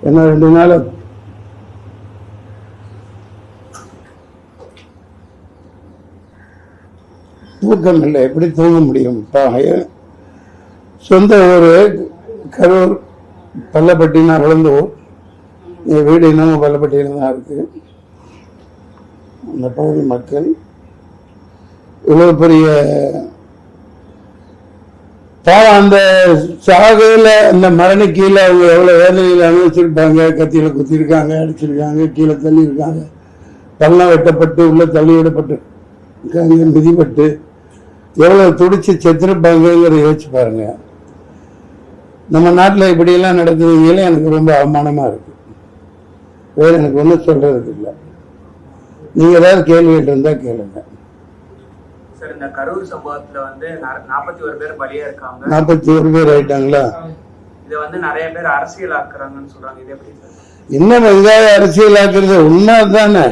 என்ன 2 நாள் தூக்கம் இல்லை. எப்படி தூங்க முடியும்? சொந்த ஊர் கரூர் பள்ளப்பட்டினா வளர்ந்த ஊர். என் வீடு இன்னமும் பள்ளப்பட்டியில் தான் இருக்கு. அந்த பகுதி மக்கள் இவ்வளவு பெரிய அந்த சாகையில அந்த மரணி கீழே அவங்க எவ்வளவு வேதனையில் அனுபவிச்சிருப்பாங்க. கத்தியில குத்திருக்காங்க, அடிச்சிருக்காங்க, கீழே தள்ளி இருக்காங்க, பள்ளம் வெட்டப்பட்டு உள்ள தள்ளி விடப்பட்டு மிதிப்பட்டு எவ்வளவு துடிச்சு செத்துருப்பாங்கிறத யோசிச்சு பாருங்க. நம்ம நாட்டில் இப்படியெல்லாம் நடக்குதுங்களே எனக்கு ரொம்ப அவமானமா இருக்கு. வேற எனக்கு ஒன்றும் சொல்றதுக்கு இல்லை. நீங்க ஏதாவது கேள்விகள் இருந்தா கேளுங்க. சார், இந்த கரூர் சம்பவத்துல வந்து 41 பேர் பலியா இருக்காங்க. 41 பேர் ஆயிட்டாங்களா? இதை வந்து நிறைய பேர் அரசியல் ஆக்குறாங்கன்னு சொல்றாங்க. இது எப்படி சார்? என்ன இதாக அரசியல் ஆக்குறது? உண்மை தானே.